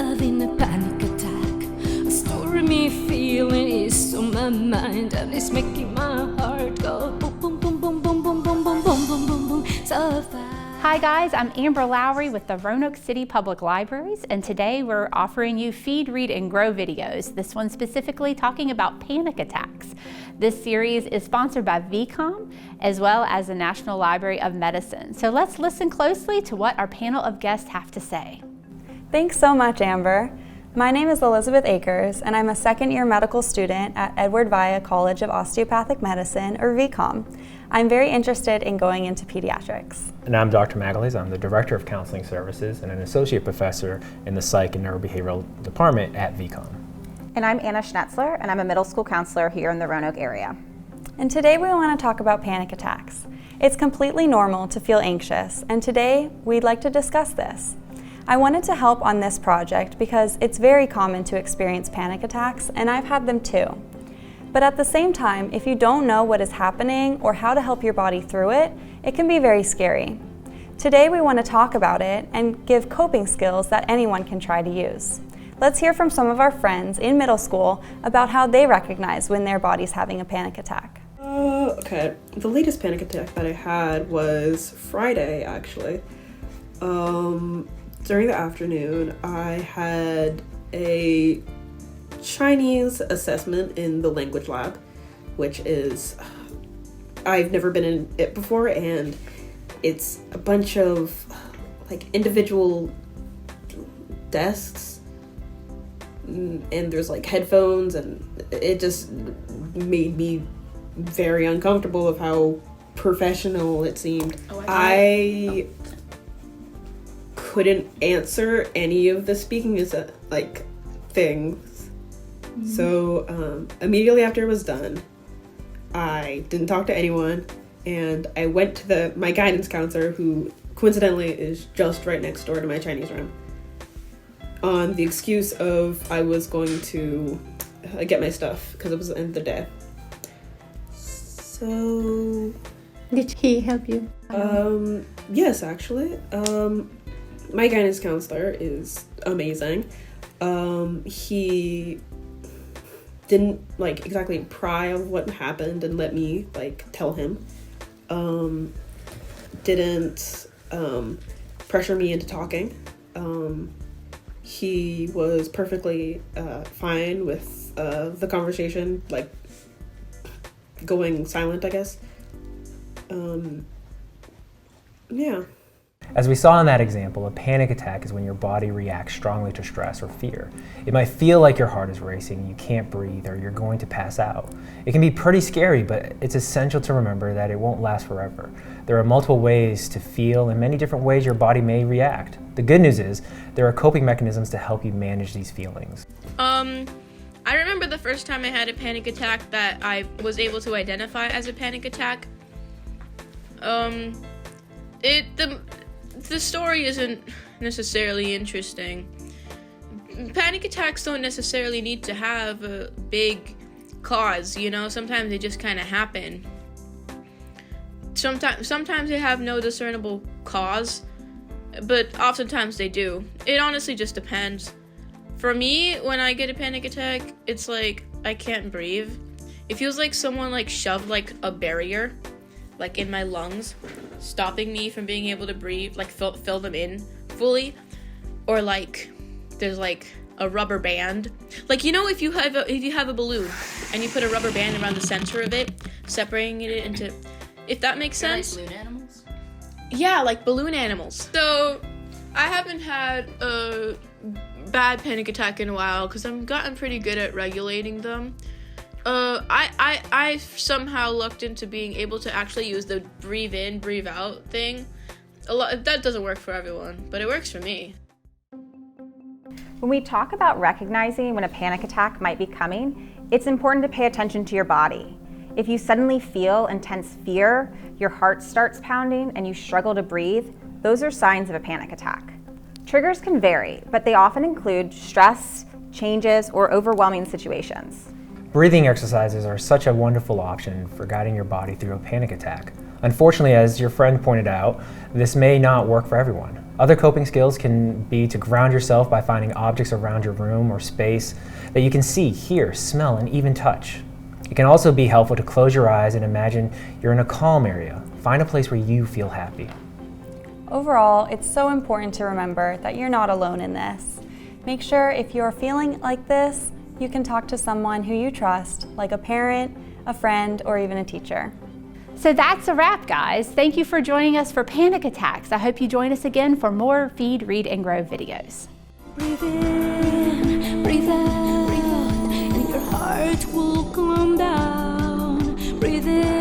having a panic attack. A story me feeling is on my mind, and it's making my heart go boom, boom, boom, boom, boom, boom, boom, boom, boom, boom, boom, boom, so fast. Hi guys, I'm Amber Lowry with the Roanoke City Public Libraries, and today we're offering you Feed, Read, and Grow videos. This one specifically talking about panic attacks. This series is sponsored by VCOM as well as the National Library of Medicine. So let's listen closely to what our panel of guests have to say. Thanks so much, Amber. My name is Elizabeth Akers, and I'm a second-year medical student at Edward Via College of Osteopathic Medicine, or VCOM. I'm very interested in going into pediatrics. And I'm Dr. Magales. I'm the Director of Counseling Services and an Associate Professor in the Psych and Neurobehavioral Department at VCOM. And I'm Anna Schnetzler, and I'm a middle school counselor here in the Roanoke area. And today we want to talk about panic attacks. It's completely normal to feel anxious, and today we'd like to discuss this. I wanted to help on this project because it's very common to experience panic attacks, and I've had them too. But at the same time, if you don't know what is happening or how to help your body through it, it can be very scary. Today we want to talk about it and give coping skills that anyone can try to use. Let's hear from some of our friends in middle school about how they recognize when their body's having a panic attack. Okay, the latest panic attack that I had was Friday, actually. During the afternoon, I had a Chinese assessment in the language lab, which is, I've never been in it before, and it's a bunch of like individual desks, and there's like headphones, and it just made me very uncomfortable of how professional it seemed. I couldn't answer any of the speaking things. So immediately after it was done, I didn't talk to anyone, and I went to my guidance counselor, who coincidentally is just right next door to my Chinese room, on the excuse of I was going to get my stuff because it was the end of the day. So did he help you? Yes, actually. My guidance counselor is amazing. He didn't exactly pry on what happened and let me tell him. Didn't pressure me into talking. He was perfectly fine with the conversation going silent, I guess. Yeah. As we saw in that example, a panic attack is when your body reacts strongly to stress or fear. It might feel like your heart is racing, you can't breathe, or you're going to pass out. It can be pretty scary, but it's essential to remember that it won't last forever. There are multiple ways to feel and many different ways your body may react. The good news is there are coping mechanisms to help you manage these feelings. I remember the first time I had a panic attack that I was able to identify as a panic attack. The story isn't necessarily interesting. Panic attacks don't necessarily need to have a big cause, sometimes they just kind of happen. Sometimes they have no discernible cause, but oftentimes they do. It honestly just depends. For me, when I get a panic attack, it's like I can't breathe. It feels like someone shoved a barrier in my lungs, stopping me from being able to breathe, fill them in fully, or there's a rubber band, if you have a balloon and you put a rubber band around the center of it, separating it into, if that makes sense. Like balloon animals? Yeah, like balloon animals. So I haven't had a bad panic attack in a while because I've gotten pretty good at regulating them. I somehow looked into being able to actually use the breathe in, breathe out thing. That doesn't work for everyone, but it works for me. When we talk about recognizing when a panic attack might be coming, it's important to pay attention to your body. If you suddenly feel intense fear, your heart starts pounding, and you struggle to breathe, those are signs of a panic attack. Triggers can vary, but they often include stress, changes, or overwhelming situations. Breathing exercises are such a wonderful option for guiding your body through a panic attack. Unfortunately, as your friend pointed out, this may not work for everyone. Other coping skills can be to ground yourself by finding objects around your room or space that you can see, hear, smell, and even touch. It can also be helpful to close your eyes and imagine you're in a calm area. Find a place where you feel happy. Overall, it's so important to remember that you're not alone in this. Make sure if you're feeling like this, you can talk to someone who you trust, like a parent, a friend, or even a teacher. So that's a wrap, guys. Thank you for joining us for Panic Attacks. I hope you join us again for more Feed, Read, and Grow videos. Breathe in, breathe out, and your heart will calm down. Breathe in.